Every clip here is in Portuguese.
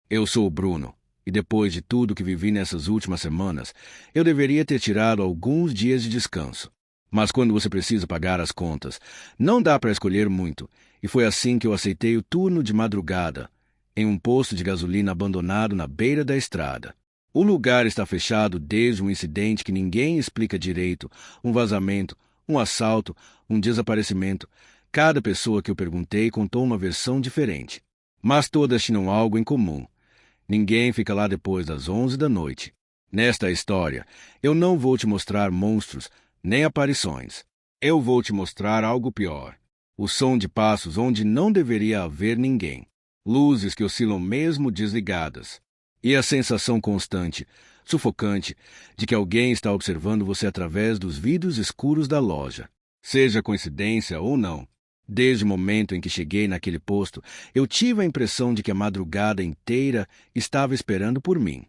Eu sou o Bruno, e depois de tudo que vivi nessas últimas semanas, eu deveria ter tirado alguns dias de descanso. Mas quando você precisa pagar as contas, não dá para escolher muito, e foi assim que eu aceitei o turno de madrugada, em um posto de gasolina abandonado na beira da estrada. O lugar está fechado desde um incidente que ninguém explica direito, um vazamento, um assalto, um desaparecimento. Cada pessoa que eu perguntei contou uma versão diferente. Mas todas tinham algo em comum. Ninguém fica lá depois das 11 da noite. Nesta história, eu não vou te mostrar monstros, nem aparições. Eu vou te mostrar algo pior. O som de passos onde não deveria haver ninguém. Luzes que oscilam mesmo desligadas. E a sensação constante, sufocante, de que alguém está observando você através dos vidros escuros da loja. Seja coincidência ou não. Desde o momento em que cheguei naquele posto, eu tive a impressão de que a madrugada inteira estava esperando por mim.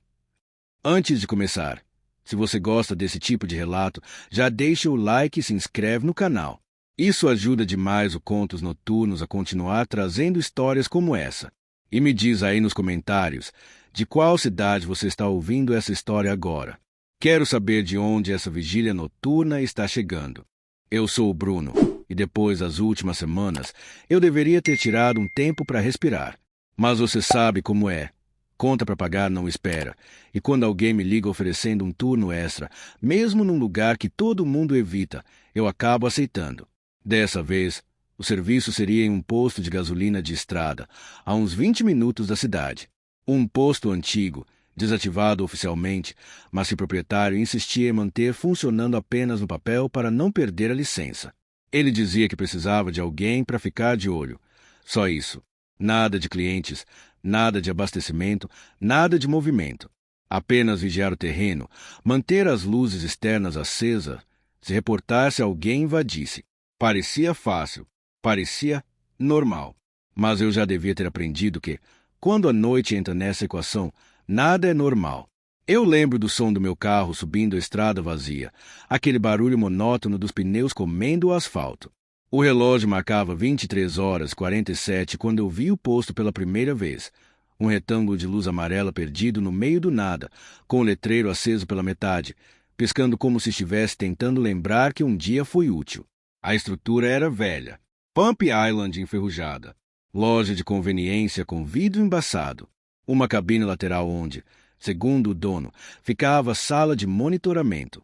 Antes de começar, se você gosta desse tipo de relato, já deixa o like e se inscreve no canal. Isso ajuda demais o Contos Noturnos a continuar trazendo histórias como essa. E me diz aí nos comentários de qual cidade você está ouvindo essa história agora. Quero saber de onde essa vigília noturna está chegando. Eu sou o Bruno, e depois das últimas semanas, eu deveria ter tirado um tempo para respirar. Mas você sabe como é. Conta para pagar não espera, e quando alguém me liga oferecendo um turno extra, mesmo num lugar que todo mundo evita, eu acabo aceitando. Dessa vez, o serviço seria em um posto de gasolina de estrada, a uns 20 minutos da cidade. Um posto antigo, desativado oficialmente, mas que o proprietário insistia em manter funcionando apenas no papel para não perder a licença. Ele dizia que precisava de alguém para ficar de olho. Só isso. Nada de clientes, nada de abastecimento, nada de movimento. Apenas vigiar o terreno, manter as luzes externas acesas, se reportar se alguém invadisse. Parecia fácil, parecia normal. Mas eu já devia ter aprendido que, quando a noite entra nessa equação, nada é normal. Eu lembro do som do meu carro subindo a estrada vazia, aquele barulho monótono dos pneus comendo o asfalto. O relógio marcava 23h47 quando eu vi o posto pela primeira vez. Um retângulo de luz amarela perdido no meio do nada, com o letreiro aceso pela metade, piscando como se estivesse tentando lembrar que um dia foi útil. A estrutura era velha. Pump Island enferrujada. Loja de conveniência com vidro embaçado. Uma cabine lateral onde, segundo o dono, ficava a sala de monitoramento.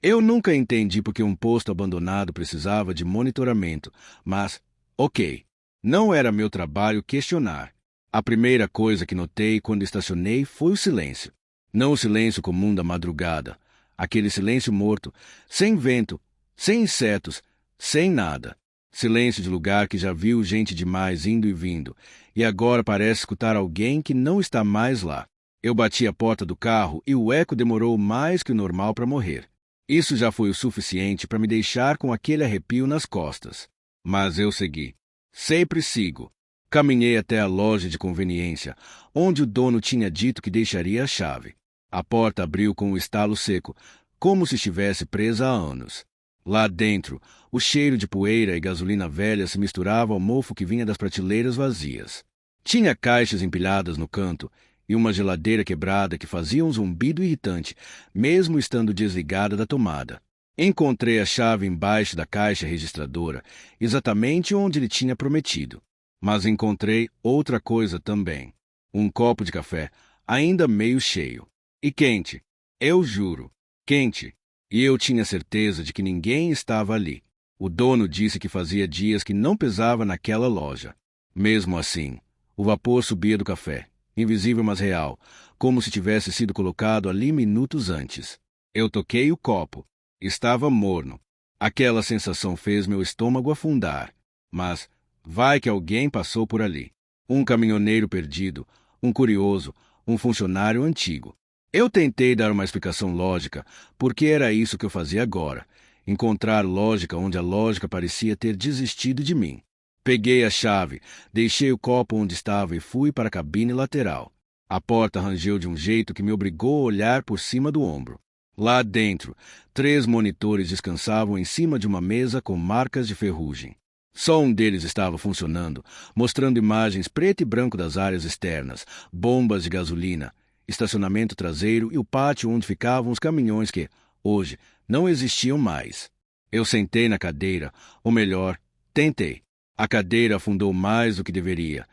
Eu nunca entendi por que um posto abandonado precisava de monitoramento, mas, ok, não era meu trabalho questionar. A primeira coisa que notei quando estacionei foi o silêncio. Não o silêncio comum da madrugada, aquele silêncio morto, sem vento, sem insetos, sem nada. Silêncio de lugar que já viu gente demais indo e vindo, e agora parece escutar alguém que não está mais lá. Eu bati a porta do carro e o eco demorou mais que o normal para morrer. Isso já foi o suficiente para me deixar com aquele arrepio nas costas. Mas eu segui. Sempre sigo. Caminhei até a loja de conveniência, onde o dono tinha dito que deixaria a chave. A porta abriu com um estalo seco, como se estivesse presa há anos. Lá dentro, o cheiro de poeira e gasolina velha se misturava ao mofo que vinha das prateleiras vazias. Tinha caixas empilhadas no canto e uma geladeira quebrada que fazia um zumbido irritante, mesmo estando desligada da tomada. Encontrei a chave embaixo da caixa registradora, exatamente onde ele tinha prometido. Mas encontrei outra coisa também. Um copo de café, ainda meio cheio. E quente. Eu juro. Quente. E eu tinha certeza de que ninguém estava ali. O dono disse que fazia dias que não pesava naquela loja. Mesmo assim, o vapor subia do café, invisível mas real, como se tivesse sido colocado ali minutos antes. Eu toquei o copo. Estava morno. Aquela sensação fez meu estômago afundar. Mas vai que alguém passou por ali. Um caminhoneiro perdido, um curioso, um funcionário antigo. Eu tentei dar uma explicação lógica, porque era isso que eu fazia agora. Encontrar lógica onde a lógica parecia ter desistido de mim. Peguei a chave, deixei o copo onde estava e fui para a cabine lateral. A porta rangeu de um jeito que me obrigou a olhar por cima do ombro. Lá dentro, 3 monitores descansavam em cima de uma mesa com marcas de ferrugem. Só um deles estava funcionando, mostrando imagens preto e branco das áreas externas, bombas de gasolina, estacionamento traseiro e o pátio onde ficavam os caminhões que, hoje, não existiam mais. Eu sentei na cadeira, ou melhor, tentei. A cadeira afundou mais do que deveria,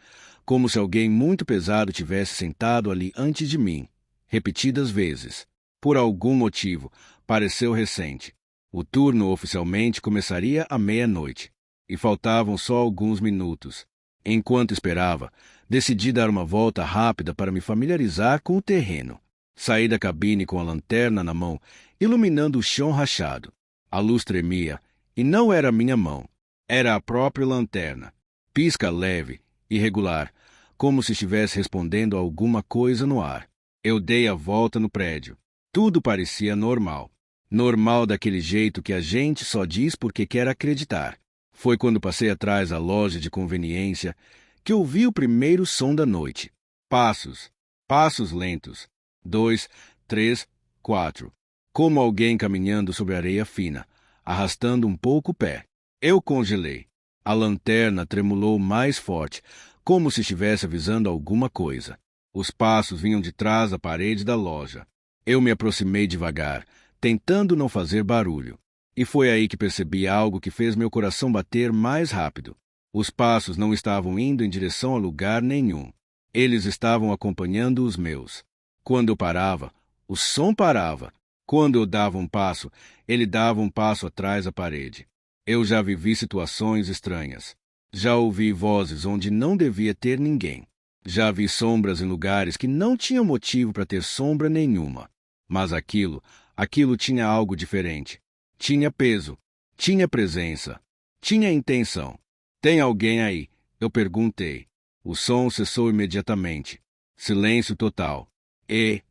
como se alguém muito pesado tivesse sentado ali antes de mim, repetidas vezes. Por algum motivo, pareceu recente. O turno oficialmente começaria à meia-noite, e faltavam só alguns minutos. Enquanto esperava, decidi dar uma volta rápida para me familiarizar com o terreno. Saí da cabine com a lanterna na mão, iluminando o chão rachado. A luz tremia, e não era minha mão. Era a própria lanterna. Pisca leve, irregular, como se estivesse respondendo a alguma coisa no ar. Eu dei a volta no prédio. Tudo parecia normal. Normal daquele jeito que a gente só diz porque quer acreditar. Foi quando passei atrás da loja de conveniência que ouvi o primeiro som da noite. Passos. Passos lentos. 2, 3, 4. Como alguém caminhando sobre areia fina, arrastando um pouco o pé. Eu congelei. A lanterna tremulou mais forte, como se estivesse avisando alguma coisa. Os passos vinham de trás da parede da loja. Eu me aproximei devagar, tentando não fazer barulho. E foi aí que percebi algo que fez meu coração bater mais rápido. Os passos não estavam indo em direção a lugar nenhum. Eles estavam acompanhando os meus. Quando eu parava, o som parava. Quando eu dava um passo, ele dava um passo atrás da parede. Eu já vivi situações estranhas. Já ouvi vozes onde não devia ter ninguém. Já vi sombras em lugares que não tinham motivo para ter sombra nenhuma. Mas aquilo tinha algo diferente. Tinha peso, tinha presença, tinha intenção. Tem alguém aí? Eu perguntei. O som cessou imediatamente. Silêncio total. E,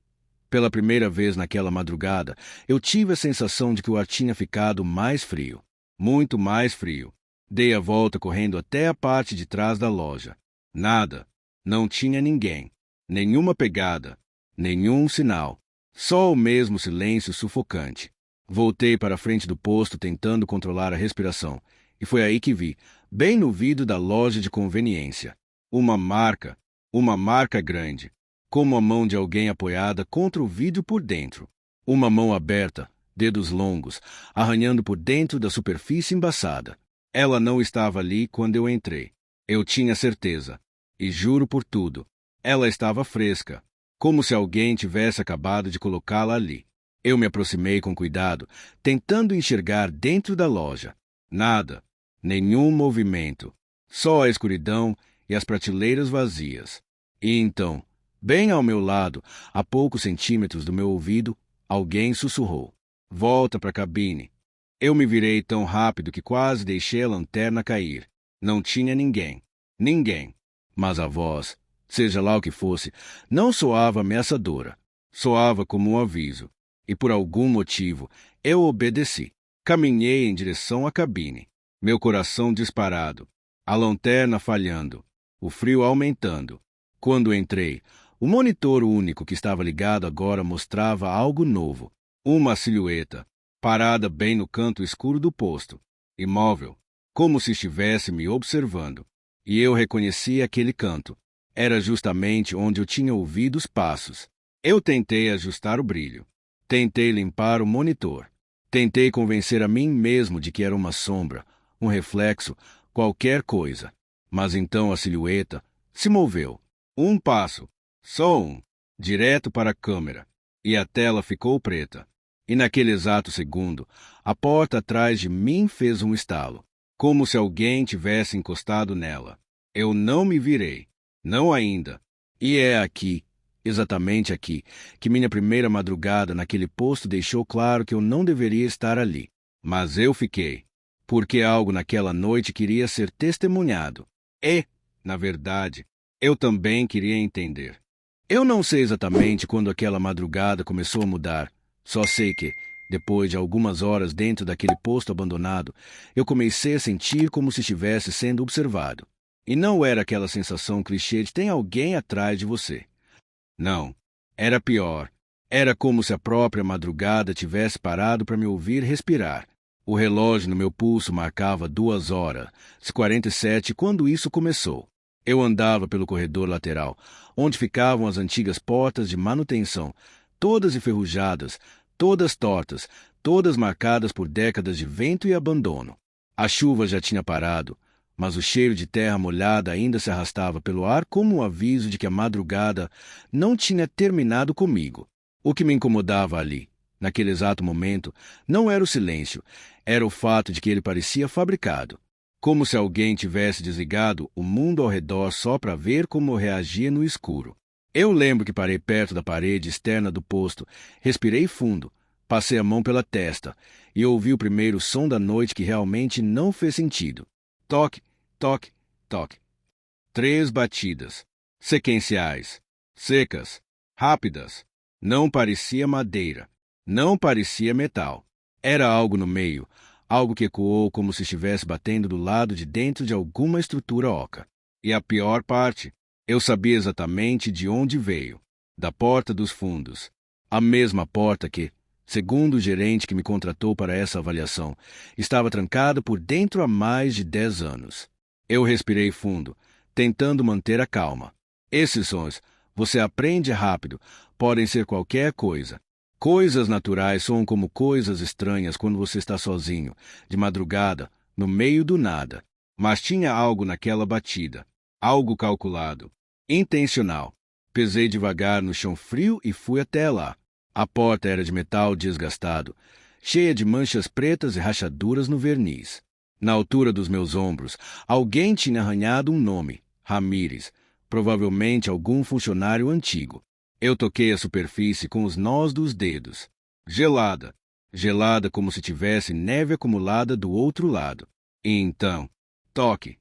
pela primeira vez naquela madrugada, eu tive a sensação de que o ar tinha ficado mais frio. Muito mais frio. Dei a volta correndo até a parte de trás da loja. Nada. Não tinha ninguém. Nenhuma pegada. Nenhum sinal. Só o mesmo silêncio sufocante. Voltei para a frente do posto tentando controlar a respiração. E foi aí que vi, bem no vidro da loja de conveniência, uma marca grande, como a mão de alguém apoiada contra o vidro por dentro. Uma mão aberta, dedos longos, arranhando por dentro da superfície embaçada. Ela não estava ali quando eu entrei. Eu tinha certeza. E juro por tudo, ela estava fresca, como se alguém tivesse acabado de colocá-la ali. Eu me aproximei com cuidado, tentando enxergar dentro da loja. Nada, nenhum movimento, só a escuridão e as prateleiras vazias. E então, bem ao meu lado, a poucos centímetros do meu ouvido, alguém sussurrou. Volta para a cabine. Eu me virei tão rápido que quase deixei a lanterna cair. Não tinha ninguém. Ninguém. Mas a voz, seja lá o que fosse, não soava ameaçadora. Soava como um aviso. E por algum motivo, eu obedeci. Caminhei em direção à cabine. Meu coração disparado. A lanterna falhando. O frio aumentando. Quando entrei, o monitor único que estava ligado agora mostrava algo novo. Uma silhueta, parada bem no canto escuro do posto. Imóvel, como se estivesse me observando. E eu reconheci aquele canto. Era justamente onde eu tinha ouvido os passos. Eu tentei ajustar o brilho. Tentei limpar o monitor. Tentei convencer a mim mesmo de que era uma sombra, um reflexo, qualquer coisa. Mas então a silhueta se moveu. Um passo, só um, direto para a câmera. E a tela ficou preta. E naquele exato segundo, a porta atrás de mim fez um estalo, como se alguém tivesse encostado nela. Eu não me virei. Não ainda. E é aqui, exatamente aqui, que minha primeira madrugada naquele posto deixou claro que eu não deveria estar ali. Mas eu fiquei, porque algo naquela noite queria ser testemunhado. E, na verdade, eu também queria entender. Eu não sei exatamente quando aquela madrugada começou a mudar. Só sei que, depois de algumas horas dentro daquele posto abandonado, eu comecei a sentir como se estivesse sendo observado. E não era aquela sensação clichê de tem alguém atrás de você. Não, era pior. Era como se a própria madrugada tivesse parado para me ouvir respirar. O relógio no meu pulso marcava 2h47 quando isso começou. Eu andava pelo corredor lateral, onde ficavam as antigas portas de manutenção, todas enferrujadas, todas tortas, todas marcadas por décadas de vento e abandono. A chuva já tinha parado, mas o cheiro de terra molhada ainda se arrastava pelo ar como um aviso de que a madrugada não tinha terminado comigo. O que me incomodava ali, naquele exato momento, não era o silêncio, era o fato de que ele parecia fabricado. Como se alguém tivesse desligado o mundo ao redor só para ver como eu reagia no escuro. Eu lembro que parei perto da parede externa do posto, respirei fundo, passei a mão pela testa e ouvi o primeiro som da noite que realmente não fez sentido. Toque, toque, toque. 3 batidas. Sequenciais. Secas. Rápidas. Não parecia madeira. Não parecia metal. Era algo no meio, algo que ecoou como se estivesse batendo do lado de dentro de alguma estrutura oca. E a pior parte, eu sabia exatamente de onde veio. Da porta dos fundos. A mesma porta que, segundo o gerente que me contratou para essa avaliação, estava trancada por dentro há mais de 10 anos. Eu respirei fundo, tentando manter a calma. Esses sons, você aprende rápido, podem ser qualquer coisa. Coisas naturais soam como coisas estranhas quando você está sozinho, de madrugada, no meio do nada. Mas tinha algo naquela batida, algo calculado, intencional. Pesei devagar no chão frio e fui até lá. A porta era de metal desgastado, cheia de manchas pretas e rachaduras no verniz. Na altura dos meus ombros, alguém tinha arranhado um nome, Ramírez, provavelmente algum funcionário antigo. Eu toquei a superfície com os nós dos dedos. Gelada. Gelada como se tivesse neve acumulada do outro lado. E então, toque.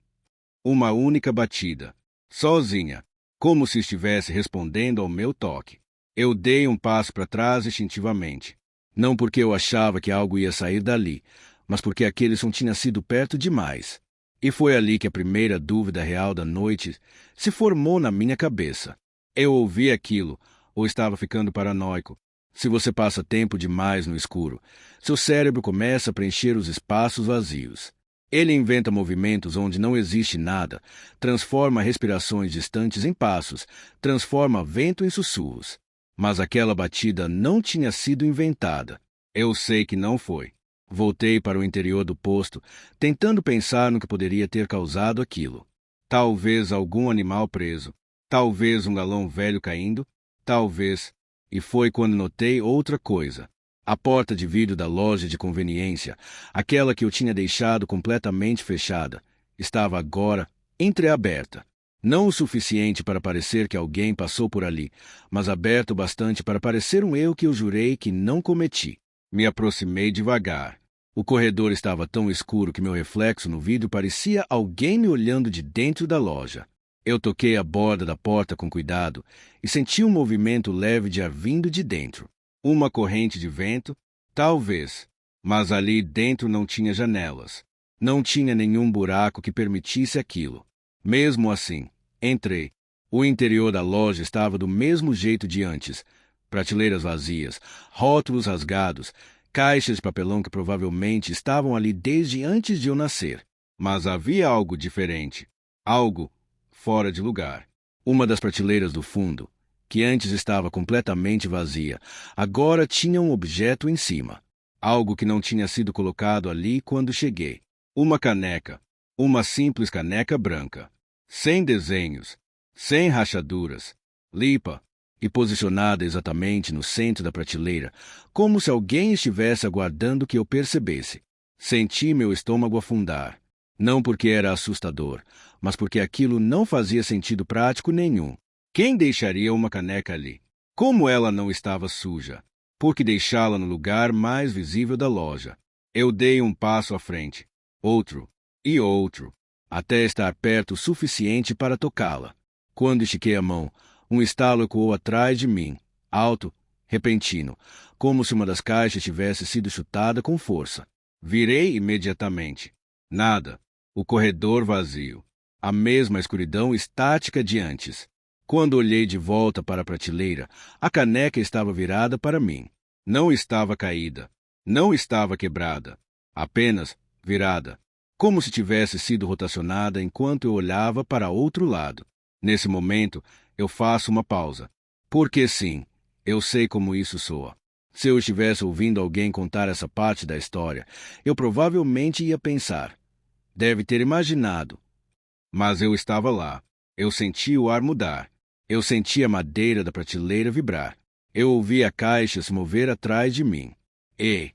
Uma única batida. Sozinha. Como se estivesse respondendo ao meu toque. Eu dei um passo para trás instintivamente. Não porque eu achava que algo ia sair dali, mas porque aquele som tinha sido perto demais. E foi ali que a primeira dúvida real da noite se formou na minha cabeça. Eu ouvi aquilo, ou estava ficando paranoico. Se você passa tempo demais no escuro, seu cérebro começa a preencher os espaços vazios. Ele inventa movimentos onde não existe nada, transforma respirações distantes em passos, transforma vento em sussurros. Mas aquela batida não tinha sido inventada. Eu sei que não foi. Voltei para o interior do posto, tentando pensar no que poderia ter causado aquilo. Talvez algum animal preso. Talvez um galão velho caindo. Talvez. E foi quando notei outra coisa. A porta de vidro da loja de conveniência, aquela que eu tinha deixado completamente fechada, estava agora entreaberta. Não o suficiente para parecer que alguém passou por ali, mas aberto o bastante para parecer um erro que eu jurei que não cometi. Me aproximei devagar. O corredor estava tão escuro que meu reflexo no vidro parecia alguém me olhando de dentro da loja. Eu toquei a borda da porta com cuidado e senti um movimento leve de ar vindo de dentro. Uma corrente de vento? Talvez. Mas ali dentro não tinha janelas. Não tinha nenhum buraco que permitisse aquilo. Mesmo assim, entrei. O interior da loja estava do mesmo jeito de antes. Prateleiras vazias, rótulos rasgados, caixas de papelão que provavelmente estavam ali desde antes de eu nascer. Mas havia algo diferente. Algo fora de lugar. Uma das prateleiras do fundo, que antes estava completamente vazia, agora tinha um objeto em cima. Algo que não tinha sido colocado ali quando cheguei. Uma caneca. Uma simples caneca branca. Sem desenhos. Sem rachaduras. Limpa. E posicionada exatamente no centro da prateleira, como se alguém estivesse aguardando que eu percebesse. Senti meu estômago afundar. Não porque era assustador, mas porque aquilo não fazia sentido prático nenhum. Quem deixaria uma caneca ali? Como ela não estava suja? Por que deixá-la no lugar mais visível da loja? Eu dei um passo à frente, outro e outro, até estar perto o suficiente para tocá-la. Quando estiquei a mão, um estalo ecoou atrás de mim, alto, repentino, como se uma das caixas tivesse sido chutada com força. Virei imediatamente. Nada. O corredor vazio. A mesma escuridão estática de antes. Quando olhei de volta para a prateleira, a caneca estava virada para mim. Não estava caída. Não estava quebrada. apenas virada, como se tivesse sido rotacionada enquanto eu olhava para outro lado. Nesse momento, eu faço uma pausa. Porque sim, eu sei como isso soa. Se eu estivesse ouvindo alguém contar essa parte da história, eu provavelmente ia pensar: deve ter imaginado. Mas eu estava lá. Eu senti o ar mudar. Eu senti a madeira da prateleira vibrar. Eu ouvi a caixa se mover atrás de mim. E,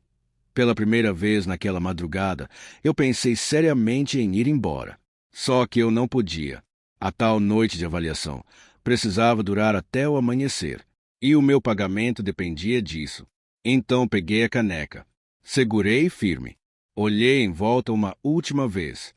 pela primeira vez naquela madrugada, eu pensei seriamente em ir embora. Só que eu não podia. A tal noite de avaliação precisava durar até o amanhecer, e o meu pagamento dependia disso. Então peguei a caneca, segurei firme, olhei em volta uma última vez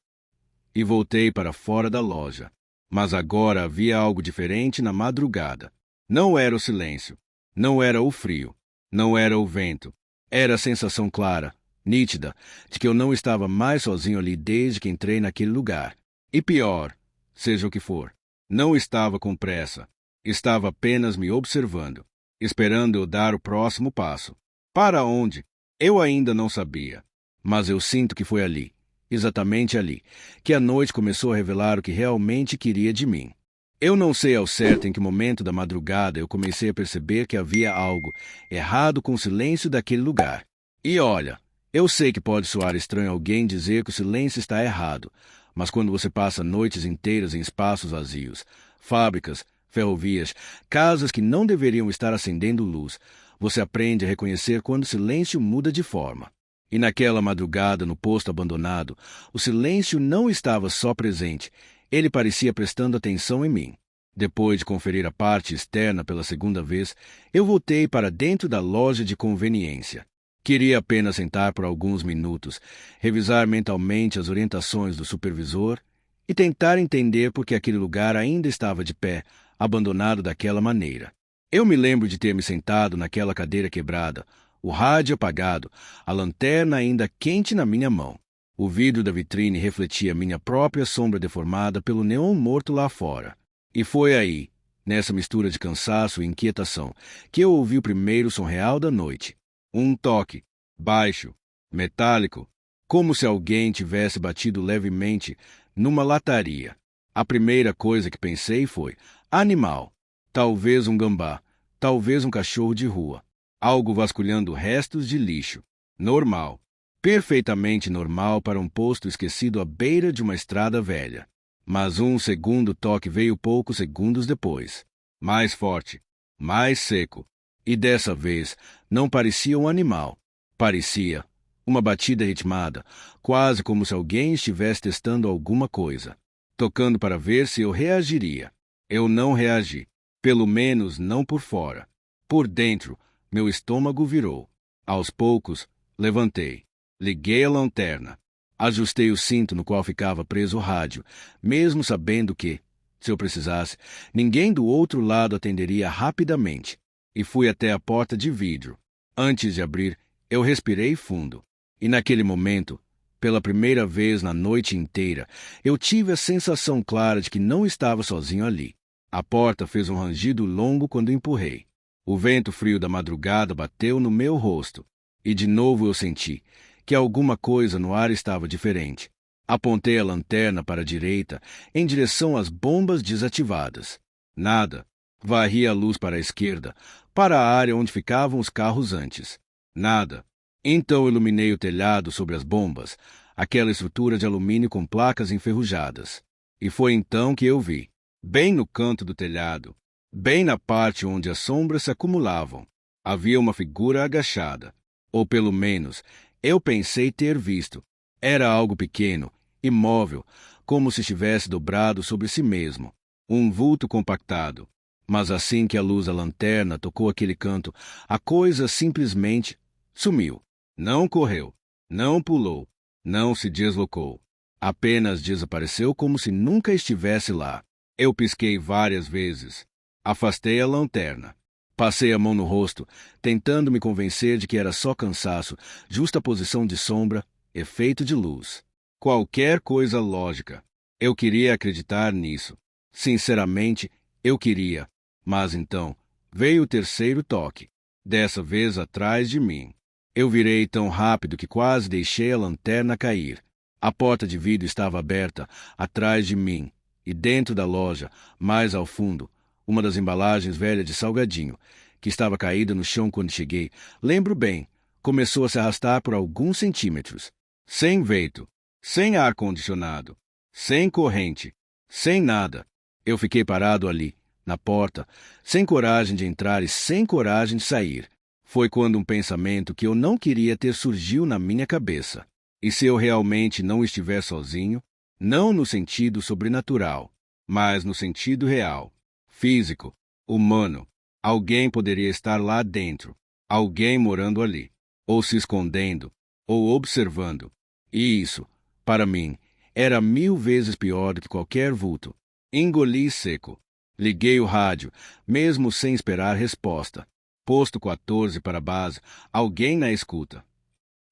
e voltei para fora da loja. Mas agora havia algo diferente na madrugada. Não era o silêncio, não era o frio, não era o vento. Era a sensação clara, nítida, de que eu não estava mais sozinho ali desde que entrei naquele lugar. E pior, seja o que for, não estava com pressa. Estava apenas me observando, esperando eu dar o próximo passo. Para onde? Eu ainda não sabia. Mas eu sinto que foi ali, exatamente ali, que a noite começou a revelar o que realmente queria de mim. Eu não sei ao certo em que momento da madrugada eu comecei a perceber que havia algo errado com o silêncio daquele lugar. E olha, eu sei que pode soar estranho alguém dizer que o silêncio está errado, mas quando você passa noites inteiras em espaços vazios, fábricas, ferrovias, casas que não deveriam estar acendendo luz, você aprende a reconhecer quando o silêncio muda de forma. E naquela madrugada, no posto abandonado, o silêncio não estava só presente, ele parecia prestando atenção em mim. Depois de conferir a parte externa pela segunda vez, eu voltei para dentro da loja de conveniência. Queria apenas sentar por alguns minutos, revisar mentalmente as orientações do supervisor e tentar entender por que aquele lugar ainda estava de pé, abandonado daquela maneira. Eu me lembro de ter me sentado naquela cadeira quebrada, o rádio apagado, a lanterna ainda quente na minha mão. O vidro da vitrine refletia minha própria sombra deformada pelo neon morto lá fora. E foi aí, nessa mistura de cansaço e inquietação, que eu ouvi o primeiro som real da noite. Um toque, baixo, metálico, como se alguém tivesse batido levemente numa lataria. A primeira coisa que pensei foi: animal. Talvez um gambá, talvez um cachorro de rua. Algo vasculhando restos de lixo. Normal. Perfeitamente normal para um posto esquecido à beira de uma estrada velha. Mas um segundo toque veio poucos segundos depois. Mais forte, mais seco. E dessa vez não parecia um animal. Parecia uma batida ritmada, quase como se alguém estivesse testando alguma coisa, tocando para ver se eu reagiria. Eu não reagi. Pelo menos não por fora. Por dentro, meu estômago virou. Aos poucos, levantei. Liguei a lanterna. Ajustei o cinto no qual ficava preso o rádio, mesmo sabendo que, se eu precisasse, ninguém do outro lado atenderia rapidamente. E fui até a porta de vidro. Antes de abrir, eu respirei fundo. E naquele momento, pela primeira vez na noite inteira, eu tive a sensação clara de que não estava sozinho ali. A porta fez um rangido longo quando empurrei. O vento frio da madrugada bateu no meu rosto. E de novo eu senti que alguma coisa no ar estava diferente. Apontei a lanterna para a direita, em direção às bombas desativadas. Nada. Varri a luz para a esquerda, para a área onde ficavam os carros antes. Nada. Então iluminei o telhado sobre as bombas, aquela estrutura de alumínio com placas enferrujadas. E foi então que eu vi, bem no canto do telhado, bem na parte onde as sombras se acumulavam, havia uma figura agachada. Ou pelo menos, eu pensei ter visto. Era algo pequeno, imóvel, como se estivesse dobrado sobre si mesmo. Um vulto compactado. Mas assim que a luz da lanterna tocou aquele canto, a coisa simplesmente sumiu. Não correu, não pulou, não se deslocou. Apenas desapareceu como se nunca estivesse lá. Eu pisquei várias vezes. Afastei a lanterna. Passei a mão no rosto, tentando me convencer de que era só cansaço, justa posição de sombra, efeito de luz. Qualquer coisa lógica. Eu queria acreditar nisso. Sinceramente, eu queria. Mas então, veio o terceiro toque. Dessa vez atrás de mim. Eu virei tão rápido que quase deixei a lanterna cair. A porta de vidro estava aberta atrás de mim, e dentro da loja, mais ao fundo, uma das embalagens velhas de salgadinho, que estava caída no chão quando cheguei, lembro bem, começou a se arrastar por alguns centímetros. Sem vento, sem ar-condicionado, sem corrente, sem nada. Eu fiquei parado ali, na porta, sem coragem de entrar e sem coragem de sair. Foi quando um pensamento que eu não queria ter surgiu na minha cabeça. E se eu realmente não estiver sozinho, não no sentido sobrenatural, mas no sentido real, físico, humano, alguém poderia estar lá dentro, alguém morando ali, ou se escondendo, ou observando. E isso, para mim, era 1000 vezes pior do que qualquer vulto. Engoli seco. Liguei o rádio, mesmo sem esperar resposta. Posto 14 para a base, alguém na escuta.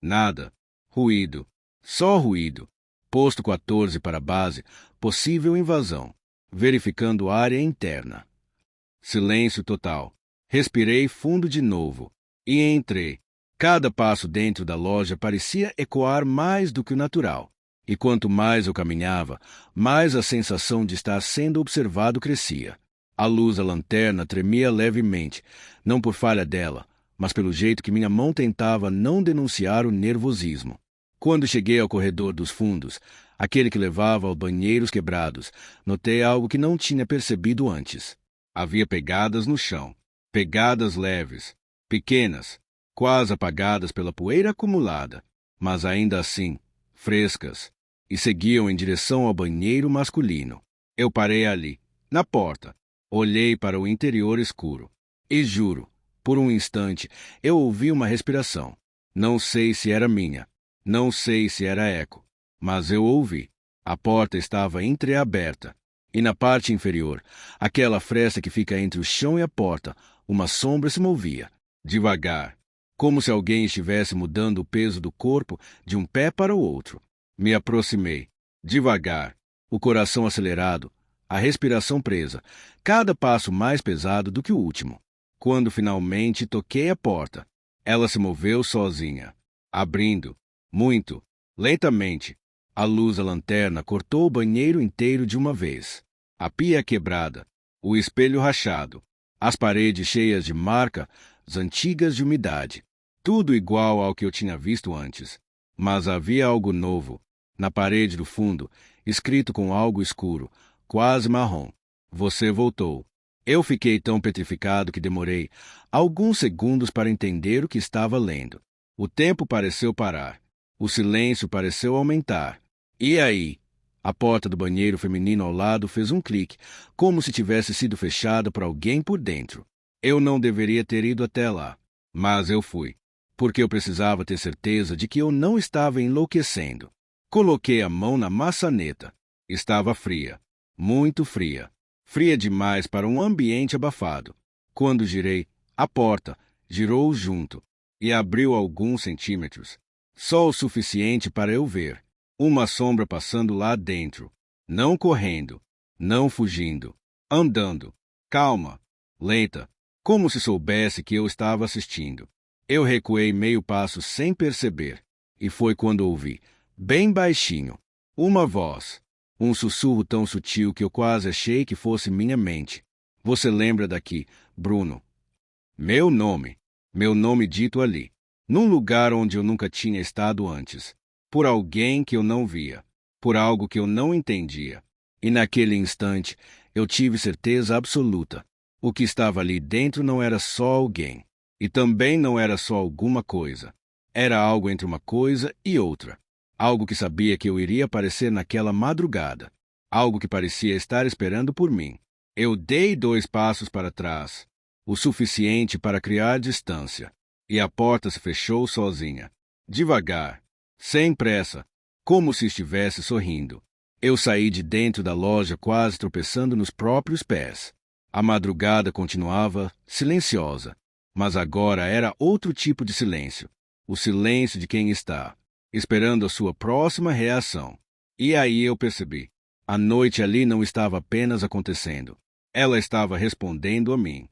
Nada. Ruído. Só ruído. Posto 14 para a base, possível invasão. Verificando área interna. Silêncio total. Respirei fundo de novo. E entrei. Cada passo dentro da loja parecia ecoar mais do que o natural. E quanto mais eu caminhava, mais a sensação de estar sendo observado crescia. A luz da lanterna tremia levemente, não por falha dela, mas pelo jeito que minha mão tentava não denunciar o nervosismo. Quando cheguei ao corredor dos fundos, aquele que levava aos banheiros quebrados, notei algo que não tinha percebido antes. Havia pegadas no chão, pegadas leves, pequenas, quase apagadas pela poeira acumulada, mas ainda assim, frescas, e seguiam em direção ao banheiro masculino. Eu parei ali, na porta. Olhei para o interior escuro. E juro, por um instante, eu ouvi uma respiração. Não sei se era minha. Não sei se era eco. Mas eu ouvi. A porta estava entreaberta. E na parte inferior, aquela fresta que fica entre o chão e a porta, uma sombra se movia. Devagar. Como se alguém estivesse mudando o peso do corpo de um pé para o outro. Me aproximei. Devagar. O coração acelerado. A respiração presa, cada passo mais pesado do que o último. Quando finalmente toquei a porta, ela se moveu sozinha, abrindo, muito, lentamente. A luz da lanterna cortou o banheiro inteiro de uma vez. A pia quebrada, o espelho rachado, as paredes cheias de marcas antigas de umidade. Tudo igual ao que eu tinha visto antes. Mas havia algo novo, na parede do fundo, escrito com algo escuro, quase marrom. Você voltou. Eu fiquei tão petrificado que demorei alguns segundos para entender o que estava lendo. O tempo pareceu parar. O silêncio pareceu aumentar. E aí? A porta do banheiro feminino ao lado fez um clique, como se tivesse sido fechada por alguém por dentro. Eu não deveria ter ido até lá. Mas eu fui. Porque eu precisava ter certeza de que eu não estava enlouquecendo. Coloquei a mão na maçaneta. Estava fria. Muito fria. Fria demais para um ambiente abafado. Quando girei, a porta girou junto e abriu alguns centímetros. Só o suficiente para eu ver. Uma sombra passando lá dentro. Não correndo. Não fugindo. Andando. Calma. Lenta. Como se soubesse que eu estava assistindo. Eu recuei meio passo sem perceber. E foi quando ouvi, bem baixinho, uma voz. Um sussurro tão sutil que eu quase achei que fosse minha mente. Você lembra daqui, Bruno? Meu nome dito ali, num lugar onde eu nunca tinha estado antes, por alguém que eu não via, por algo que eu não entendia. E naquele instante, eu tive certeza absoluta. O que estava ali dentro não era só alguém, e também não era só alguma coisa. Era algo entre uma coisa e outra. Algo que sabia que eu iria aparecer naquela madrugada. Algo que parecia estar esperando por mim. Eu dei 2 passos para trás, o suficiente para criar distância, e a porta se fechou sozinha. Devagar, sem pressa, como se estivesse sorrindo. Eu saí de dentro da loja quase tropeçando nos próprios pés. A madrugada continuava silenciosa, mas agora era outro tipo de silêncio. O silêncio de quem está esperando a sua próxima reação. E aí eu percebi. A noite ali não estava apenas acontecendo. Ela estava respondendo a mim.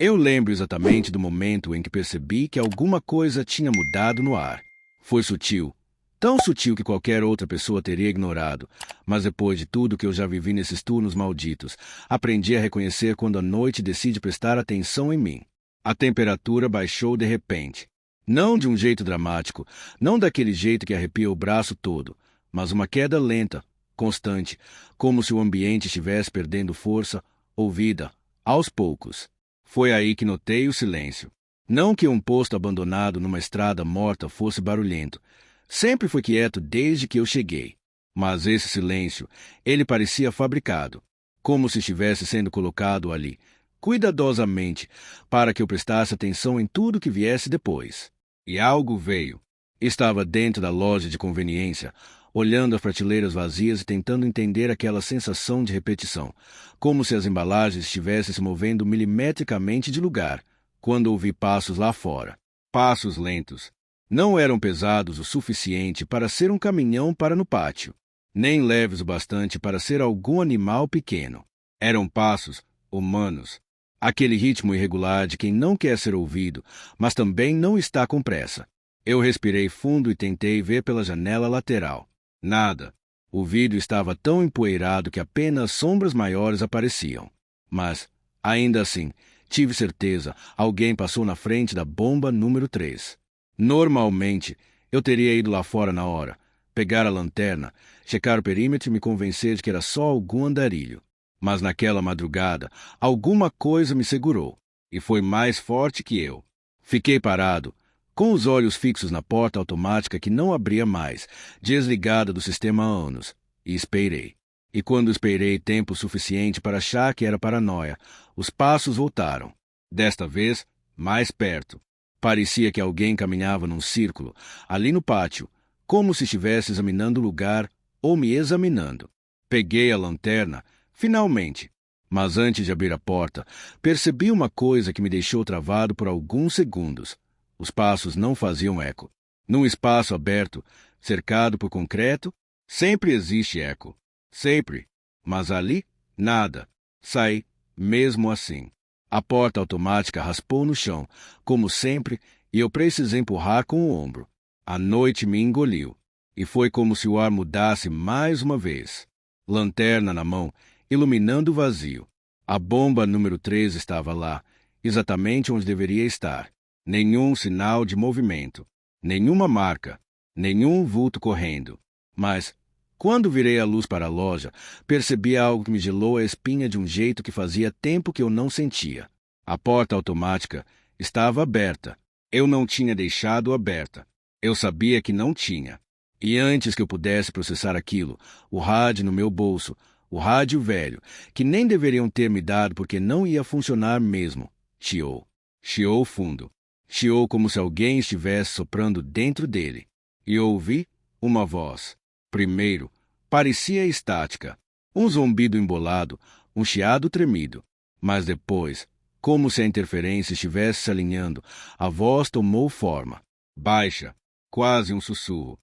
Eu lembro exatamente do momento em que percebi que alguma coisa tinha mudado no ar. Foi sutil, tão sutil que qualquer outra pessoa teria ignorado, mas depois de tudo que eu já vivi nesses turnos malditos, aprendi a reconhecer quando a noite decide prestar atenção em mim. A temperatura baixou de repente. Não de um jeito dramático, não daquele jeito que arrepia o braço todo, mas uma queda lenta, constante, como se o ambiente estivesse perdendo força ou vida, aos poucos. Foi aí que notei o silêncio. Não que um posto abandonado numa estrada morta fosse barulhento. Sempre foi quieto desde que eu cheguei. Mas esse silêncio, ele parecia fabricado, como se estivesse sendo colocado ali, cuidadosamente, para que eu prestasse atenção em tudo que viesse depois. E algo veio. Estava dentro da loja de conveniência, olhando as prateleiras vazias e tentando entender aquela sensação de repetição, como se as embalagens estivessem se movendo milimetricamente de lugar, quando ouvi passos lá fora. Passos lentos. Não eram pesados o suficiente para ser um caminhão para no pátio, nem leves o bastante para ser algum animal pequeno. Eram passos humanos. Aquele ritmo irregular de quem não quer ser ouvido, mas também não está com pressa. Eu respirei fundo e tentei ver pela janela lateral. Nada. O vidro estava tão empoeirado que apenas sombras maiores apareciam. Mas, ainda assim, tive certeza, alguém passou na frente da bomba número 3. Normalmente, eu teria ido lá fora na hora, pegar a lanterna, checar o perímetro e me convencer de que era só algum andarilho. Mas naquela madrugada, alguma coisa me segurou, e foi mais forte que eu. Fiquei parado, com os olhos fixos na porta automática que não abria mais, desligada do sistema há anos, e esperei. E quando esperei tempo suficiente para achar que era paranoia, os passos voltaram. Desta vez, mais perto. Parecia que alguém caminhava num círculo, ali no pátio, como se estivesse examinando o lugar ou me examinando. Peguei a lanterna, finalmente. Mas antes de abrir a porta, percebi uma coisa que me deixou travado por alguns segundos. Os passos não faziam eco. Num espaço aberto, cercado por concreto, sempre existe eco. Sempre. Mas ali, nada. Saí, mesmo assim. A porta automática raspou no chão, como sempre, e eu precisei empurrar com o ombro. A noite me engoliu, e foi como se o ar mudasse mais uma vez. Lanterna na mão, iluminando o vazio. A bomba número 3 estava lá, exatamente onde deveria estar. Nenhum sinal de movimento, nenhuma marca, nenhum vulto correndo. Mas, quando virei a luz para a loja, percebi algo que me gelou a espinha de um jeito que fazia tempo que eu não sentia. A porta automática estava aberta. Eu não tinha deixado aberta. Eu sabia que não tinha. E antes que eu pudesse processar aquilo, o rádio no meu bolso, o rádio velho, que nem deveriam ter me dado porque não ia funcionar mesmo, chiou. Chiou fundo. Chiou como se alguém estivesse soprando dentro dele. E ouvi uma voz. Primeiro, parecia estática. Um zumbido embolado, um chiado tremido. Mas depois, como se a interferência estivesse se alinhando, a voz tomou forma. Baixa, quase um sussurro.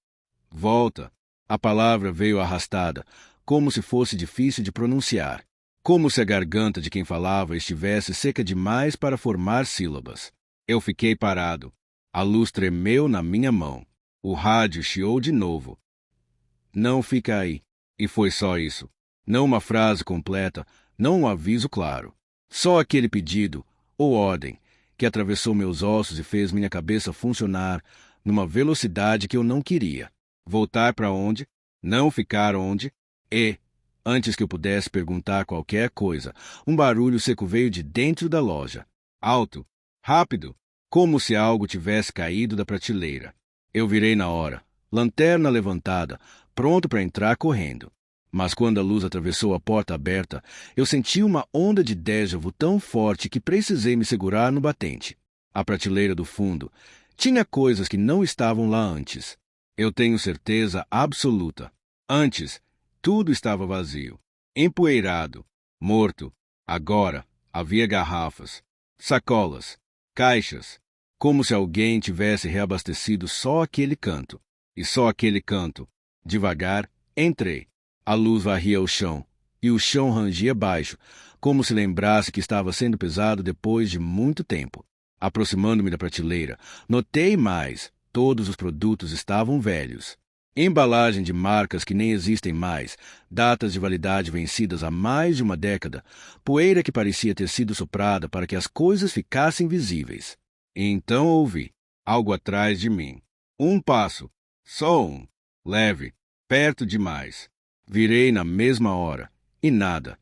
Volta. A palavra veio arrastada, como se fosse difícil de pronunciar. Como se a garganta de quem falava estivesse seca demais para formar sílabas. Eu fiquei parado. A luz tremeu na minha mão. O rádio chiou de novo. Não fica aí. E foi só isso. Não uma frase completa, não um aviso claro. Só aquele pedido, ou ordem, que atravessou meus ossos e fez minha cabeça funcionar numa velocidade que eu não queria. Voltar para onde? Não ficar onde? E, antes que eu pudesse perguntar qualquer coisa, um barulho seco veio de dentro da loja. Alto. Rápido, como se algo tivesse caído da prateleira. Eu virei na hora, lanterna levantada, pronto para entrar correndo. Mas quando a luz atravessou a porta aberta, eu senti uma onda de déjà-vu tão forte que precisei me segurar no batente. A prateleira do fundo tinha coisas que não estavam lá antes. Eu tenho certeza absoluta. Antes, tudo estava vazio, empoeirado, morto. Agora, havia garrafas, sacolas, caixas, como se alguém tivesse reabastecido só aquele canto. E só aquele canto. Devagar, entrei. A luz varria o chão, e o chão rangia baixo, como se lembrasse que estava sendo pesado depois de muito tempo. Aproximando-me da prateleira, notei mais. Todos os produtos estavam velhos. Embalagem de marcas que nem existem mais, datas de validade vencidas há mais de uma década, poeira que parecia ter sido soprada para que as coisas ficassem visíveis. E então ouvi algo atrás de mim. Um passo, só um, leve, perto demais. Virei na mesma hora, e nada,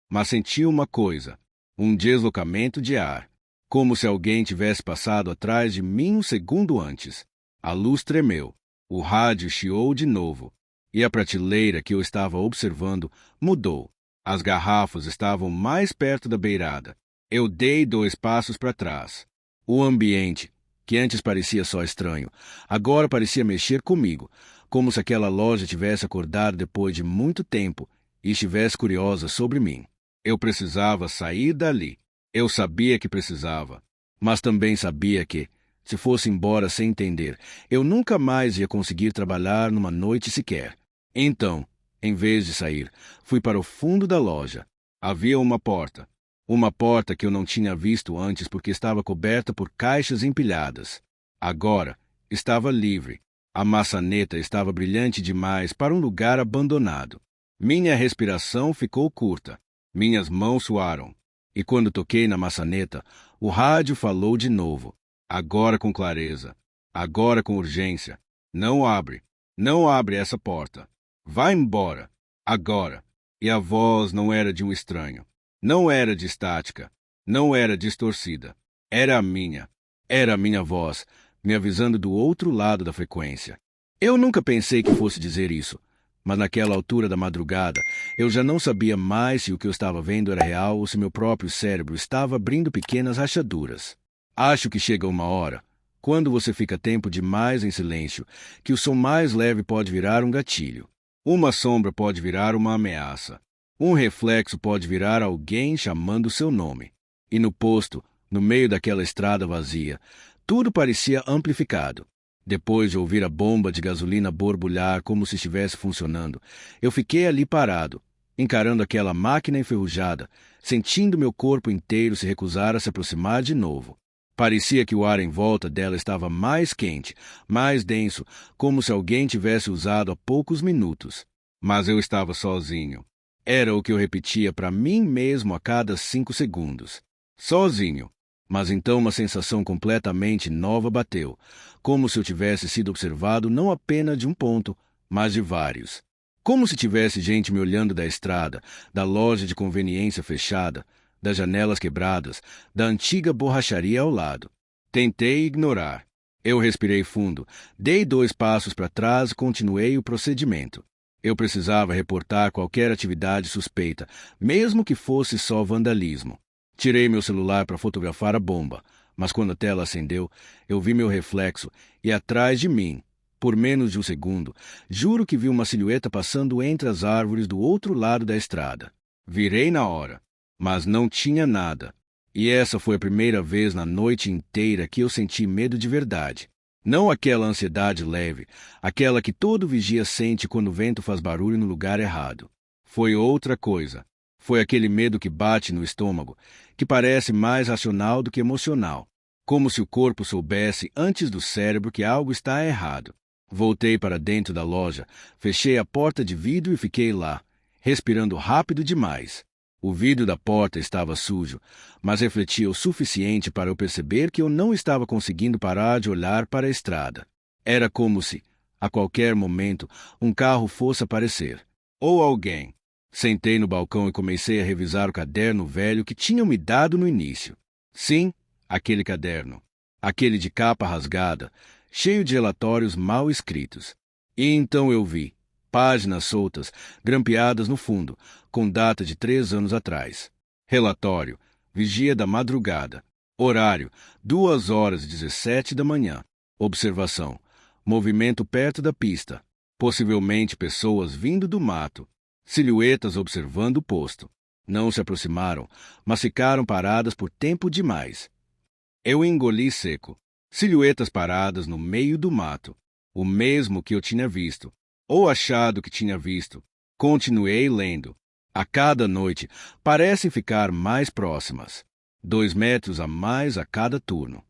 mas senti uma coisa, um deslocamento de ar, como se alguém tivesse passado atrás de mim um segundo antes. A luz tremeu. O rádio chiou de novo, e a prateleira que eu estava observando mudou. As garrafas estavam mais perto da beirada. Eu dei 2 passos para trás. O ambiente, que antes parecia só estranho, agora parecia mexer comigo, como se aquela loja tivesse acordado depois de muito tempo e estivesse curiosa sobre mim. Eu precisava sair dali. Eu sabia que precisava, mas também sabia que, se fosse embora sem entender, eu nunca mais ia conseguir trabalhar numa noite sequer. Então, em vez de sair, fui para o fundo da loja. Havia uma porta que eu não tinha visto antes porque estava coberta por caixas empilhadas. Agora, estava livre. A maçaneta estava brilhante demais para um lugar abandonado. Minha respiração ficou curta. Minhas mãos suaram. E quando toquei na maçaneta, o rádio falou de novo. Agora com clareza. Agora com urgência. Não abre essa porta. Vá embora. Agora. E a voz não era de um estranho. Não era de estática. Não era distorcida. Era a minha voz, me avisando do outro lado da frequência. Eu nunca pensei que fosse dizer isso, mas naquela altura da madrugada, eu já não sabia mais se o que eu estava vendo era real ou se meu próprio cérebro estava abrindo pequenas rachaduras. Acho que chega uma hora, quando você fica tempo demais em silêncio, que o som mais leve pode virar um gatilho. Uma sombra pode virar uma ameaça. Um reflexo pode virar alguém chamando seu nome. E no posto, no meio daquela estrada vazia, tudo parecia amplificado. Depois de ouvir a bomba de gasolina borbulhar como se estivesse funcionando, eu fiquei ali parado, encarando aquela máquina enferrujada, sentindo meu corpo inteiro se recusar a se aproximar de novo. Parecia que o ar em volta dela estava mais quente, mais denso, como se alguém tivesse usado há poucos minutos. Mas eu estava sozinho. Era o que eu repetia para mim mesmo a cada 5 segundos. Sozinho. Mas então uma sensação completamente nova bateu, como se eu tivesse sido observado não apenas de um ponto, mas de vários. Como se tivesse gente me olhando da estrada, da loja de conveniência fechada, das janelas quebradas, da antiga borracharia ao lado. Tentei ignorar. Eu respirei fundo, dei 2 passos para trás e continuei o procedimento. Eu precisava reportar qualquer atividade suspeita, mesmo que fosse só vandalismo. Tirei meu celular para fotografar a bomba, mas quando a tela acendeu, eu vi meu reflexo e atrás de mim, por menos de um segundo, juro que vi uma silhueta passando entre as árvores do outro lado da estrada. Virei na hora, mas não tinha nada. E essa foi a primeira vez na noite inteira que eu senti medo de verdade. Não aquela ansiedade leve, aquela que todo vigia sente quando o vento faz barulho no lugar errado. Foi outra coisa. Foi aquele medo que bate no estômago, que parece mais racional do que emocional, como se o corpo soubesse antes do cérebro que algo está errado. Voltei para dentro da loja, fechei a porta de vidro e fiquei lá, respirando rápido demais. O vidro da porta estava sujo, mas refletia o suficiente para eu perceber que eu não estava conseguindo parar de olhar para a estrada. Era como se, a qualquer momento, um carro fosse aparecer. Ou alguém. Sentei no balcão e comecei a revisar o caderno velho que tinham me dado no início. Sim, aquele caderno. Aquele de capa rasgada, cheio de relatórios mal escritos. E então eu vi páginas soltas, grampeadas no fundo, com data de 3 anos atrás. Relatório, vigia da madrugada. Horário, 2h17 da manhã. Observação, movimento perto da pista. Possivelmente pessoas vindo do mato. Silhuetas observando o posto. Não se aproximaram, mas ficaram paradas por tempo demais. Eu engoli seco. Silhuetas paradas no meio do mato. O mesmo que eu tinha visto, ou achado que tinha visto. Continuei lendo. A cada noite, parecem ficar mais próximas. 2 metros a mais a cada turno.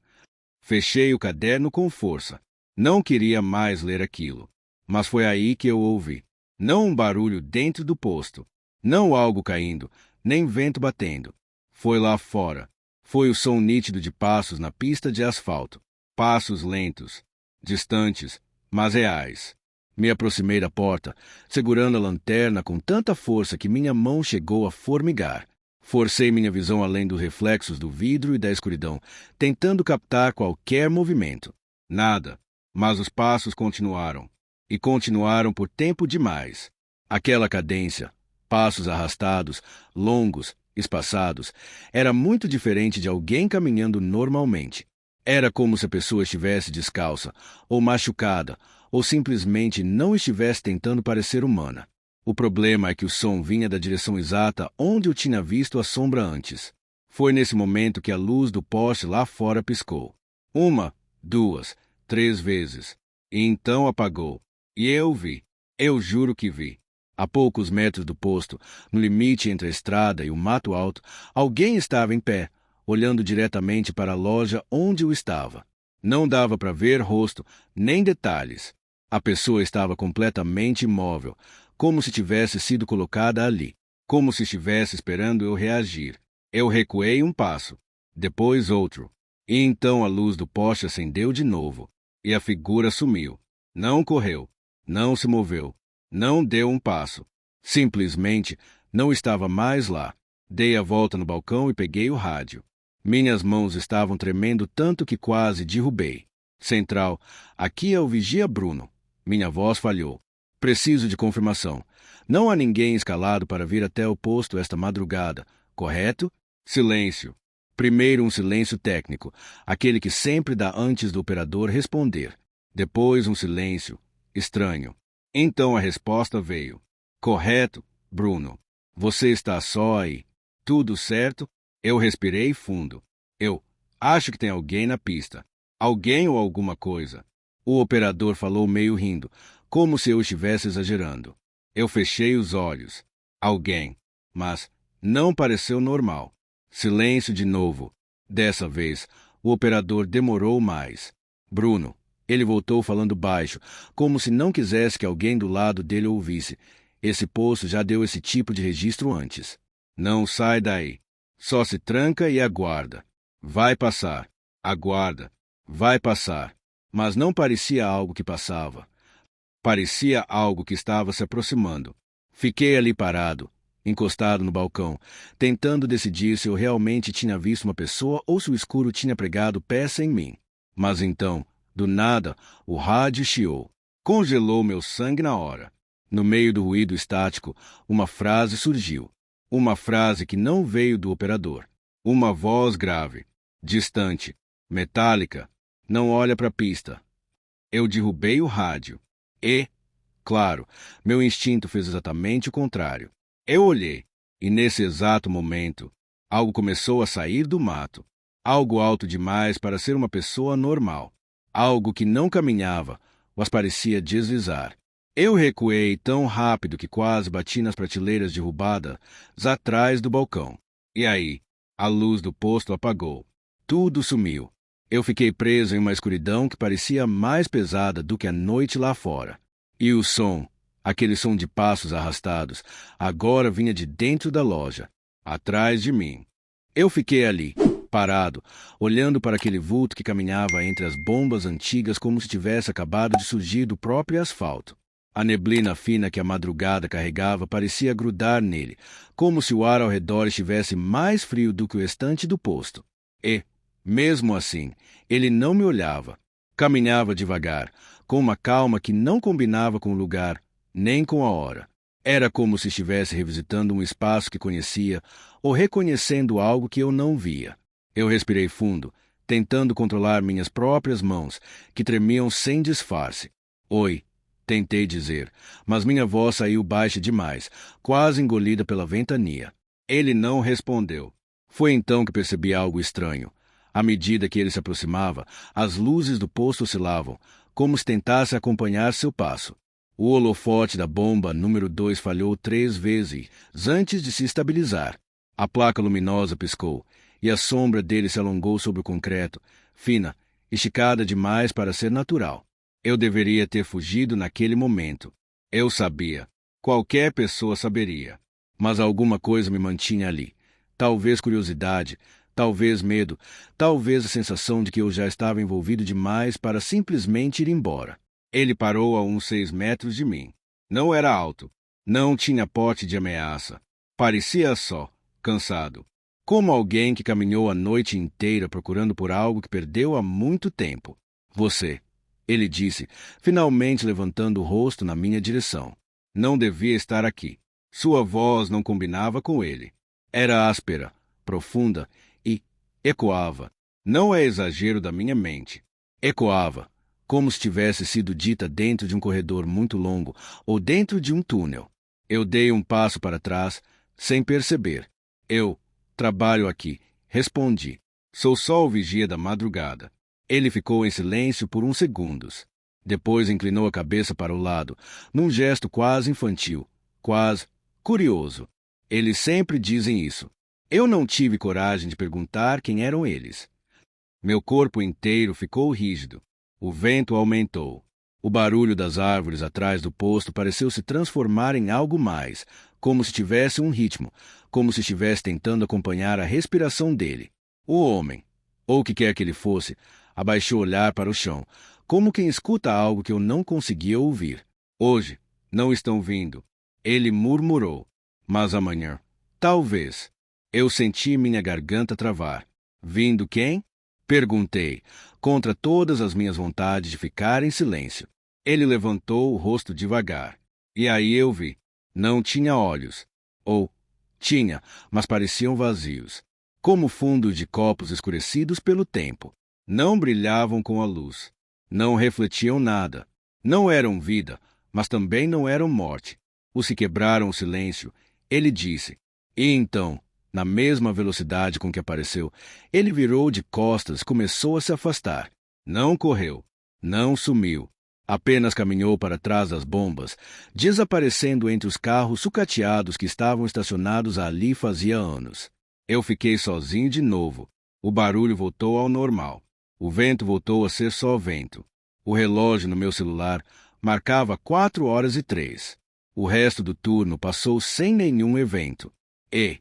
Fechei o caderno com força. Não queria mais ler aquilo. Mas foi aí que eu ouvi. Não um barulho dentro do posto. Não algo caindo, nem vento batendo. Foi lá fora. Foi o som nítido de passos na pista de asfalto. Passos lentos, distantes, mas reais. Me aproximei da porta, segurando a lanterna com tanta força que minha mão chegou a formigar. Forcei minha visão além dos reflexos do vidro e da escuridão, tentando captar qualquer movimento. Nada, mas os passos continuaram. E continuaram por tempo demais. Aquela cadência, passos arrastados, longos, espaçados, era muito diferente de alguém caminhando normalmente. Era como se a pessoa estivesse descalça, ou machucada, ou simplesmente não estivesse tentando parecer humana. O problema é que o som vinha da direção exata onde eu tinha visto a sombra antes. Foi nesse momento que a luz do poste lá fora piscou. 1, 2, 3 vezes. E então apagou. E eu vi. Eu juro que vi. A poucos metros do posto, no limite entre a estrada e o mato alto, alguém estava em pé, olhando diretamente para a loja onde eu estava. Não dava para ver rosto, nem detalhes. A pessoa estava completamente imóvel, como se tivesse sido colocada ali, como se estivesse esperando eu reagir. Eu recuei um passo, depois outro, e então a luz do poste acendeu de novo, e a figura sumiu. Não correu, não se moveu, não deu um passo. Simplesmente não estava mais lá. Dei a volta no balcão e peguei o rádio. Minhas mãos estavam tremendo tanto que quase derrubei. Central, aqui é o Vigia Bruno. Minha voz falhou. Preciso de confirmação. Não há ninguém escalado para vir até o posto esta madrugada, correto? Silêncio. Primeiro um silêncio técnico, aquele que sempre dá antes do operador responder. Depois um silêncio estranho. Então a resposta veio. Correto, Bruno. Você está só aí. Tudo certo? Eu respirei fundo. Eu acho que tem alguém na pista. Alguém ou alguma coisa. O operador falou meio rindo, como se eu estivesse exagerando. Eu fechei os olhos. Alguém. Mas não pareceu normal. Silêncio de novo. Dessa vez, o operador demorou mais. Bruno. Ele voltou falando baixo, como se não quisesse que alguém do lado dele ouvisse. Esse posto já deu esse tipo de registro antes. Não sai daí. Só se tranca e aguarda. Vai passar. Aguarda. Vai passar. Mas não parecia algo que passava. Parecia algo que estava se aproximando. Fiquei ali parado, encostado no balcão, tentando decidir se eu realmente tinha visto uma pessoa ou se o escuro tinha pregado peça em mim. Mas então, do nada, o rádio chiou. Congelou meu sangue na hora. No meio do ruído estático, uma frase surgiu. Uma frase que não veio do operador. Uma voz grave, distante, metálica. Não olha para a pista. Eu derrubei o rádio. E, claro, meu instinto fez exatamente o contrário. Eu olhei, e nesse exato momento, algo começou a sair do mato. Algo alto demais para ser uma pessoa normal. Algo que não caminhava, mas parecia deslizar. Eu recuei tão rápido que quase bati nas prateleiras derrubadas atrás do balcão. E aí, a luz do posto apagou. Tudo sumiu. Eu fiquei preso em uma escuridão que parecia mais pesada do que a noite lá fora. E o som, aquele som de passos arrastados, agora vinha de dentro da loja, atrás de mim. Eu fiquei ali, parado, olhando para aquele vulto que caminhava entre as bombas antigas como se tivesse acabado de surgir do próprio asfalto. A neblina fina que a madrugada carregava parecia grudar nele, como se o ar ao redor estivesse mais frio do que o restante do posto. E, mesmo assim, ele não me olhava. Caminhava devagar, com uma calma que não combinava com o lugar, nem com a hora. Era como se estivesse revisitando um espaço que conhecia ou reconhecendo algo que eu não via. Eu respirei fundo, tentando controlar minhas próprias mãos, que tremiam sem disfarce. Oi, tentei dizer, mas minha voz saiu baixa demais, quase engolida pela ventania. Ele não respondeu. Foi então que percebi algo estranho. À medida que ele se aproximava, as luzes do posto oscilavam, como se tentasse acompanhar seu passo. O holofote da bomba número 2 falhou 3 vezes antes de se estabilizar. A placa luminosa piscou, e a sombra dele se alongou sobre o concreto, fina, esticada demais para ser natural. Eu deveria ter fugido naquele momento. Eu sabia. Qualquer pessoa saberia. Mas alguma coisa me mantinha ali. Talvez curiosidade, talvez medo, talvez a sensação de que eu já estava envolvido demais para simplesmente ir embora. Ele parou a uns 6 metros de mim. Não era alto. Não tinha porte de ameaça. Parecia só, cansado. Como alguém que caminhou a noite inteira procurando por algo que perdeu há muito tempo. Você, ele disse, finalmente levantando o rosto na minha direção. Não devia estar aqui. Sua voz não combinava com ele. Era áspera, profunda e ecoava. Não é exagero da minha mente. Ecoava, como se tivesse sido dita dentro de um corredor muito longo ou dentro de um túnel. Eu dei um passo para trás, sem perceber. Eu trabalho aqui, respondi. Sou só o vigia da madrugada. Ele ficou em silêncio por uns segundos. Depois inclinou a cabeça para o lado, num gesto quase infantil, quase curioso. Eles sempre dizem isso. Eu não tive coragem de perguntar quem eram eles. Meu corpo inteiro ficou rígido. O vento aumentou. O barulho das árvores atrás do posto pareceu se transformar em algo mais, como se tivesse um ritmo, como se estivesse tentando acompanhar a respiração dele. O homem, ou o que quer que ele fosse, abaixou o olhar para o chão, como quem escuta algo que eu não conseguia ouvir. Hoje, não estão vindo. Ele murmurou. Mas amanhã, talvez. Eu senti minha garganta travar. Vindo quem? Perguntei, contra todas as minhas vontades de ficar em silêncio. Ele levantou o rosto devagar. E aí eu vi. Não tinha olhos. Ou, tinha, mas pareciam vazios. Como fundos de copos escurecidos pelo tempo. Não brilhavam com a luz. Não refletiam nada. Não eram vida, mas também não eram morte. Os que quebraram o silêncio, ele disse. E então, na mesma velocidade com que apareceu, ele virou de costas e começou a se afastar. Não correu. Não sumiu. Apenas caminhou para trás das bombas, desaparecendo entre os carros sucateados que estavam estacionados ali fazia anos. Eu fiquei sozinho de novo. O barulho voltou ao normal. O vento voltou a ser só vento. O relógio no meu celular marcava 4h03. O resto do turno passou sem nenhum evento. E,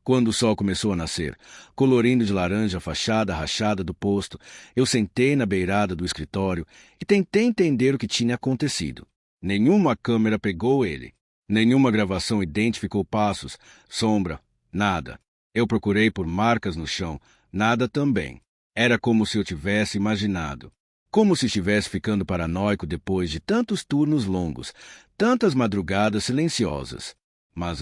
quando o sol começou a nascer, colorindo de laranja a fachada rachada do posto, eu sentei na beirada do escritório e tentei entender o que tinha acontecido. Nenhuma câmera pegou ele. Nenhuma gravação identificou passos, sombra, nada. Eu procurei por marcas no chão, nada também. Era como se eu tivesse imaginado. Como se estivesse ficando paranoico depois de tantos turnos longos, tantas madrugadas silenciosas. Mas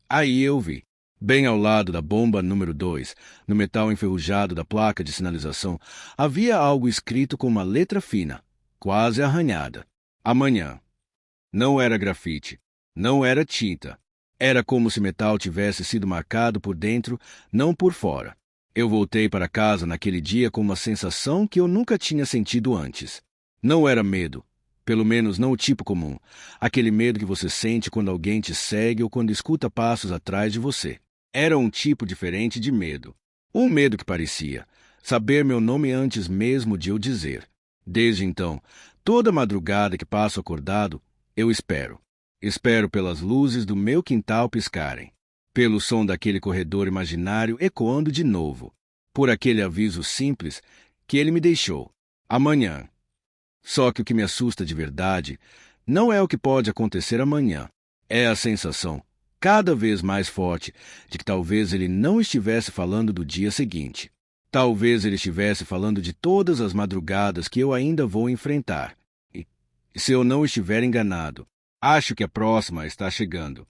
aí eu vi. Bem ao lado da bomba número 2, no metal enferrujado da placa de sinalização, havia algo escrito com uma letra fina, quase arranhada. Amanhã. Não era grafite. Não era tinta. Era como se metal tivesse sido marcado por dentro, não por fora. Eu voltei para casa naquele dia com uma sensação que eu nunca tinha sentido antes. Não era medo. Pelo menos não o tipo comum. Aquele medo que você sente quando alguém te segue ou quando escuta passos atrás de você. Era um tipo diferente de medo. Um medo que parecia saber meu nome antes mesmo de eu dizer. Desde então, toda madrugada que passo acordado, eu espero. Espero pelas luzes do meu quintal piscarem. Pelo som daquele corredor imaginário ecoando de novo. Por aquele aviso simples que ele me deixou. Amanhã. Só que o que me assusta de verdade não é o que pode acontecer amanhã. É a sensação, cada vez mais forte, de que talvez ele não estivesse falando do dia seguinte. Talvez ele estivesse falando de todas as madrugadas que eu ainda vou enfrentar. E se eu não estiver enganado, acho que a próxima está chegando.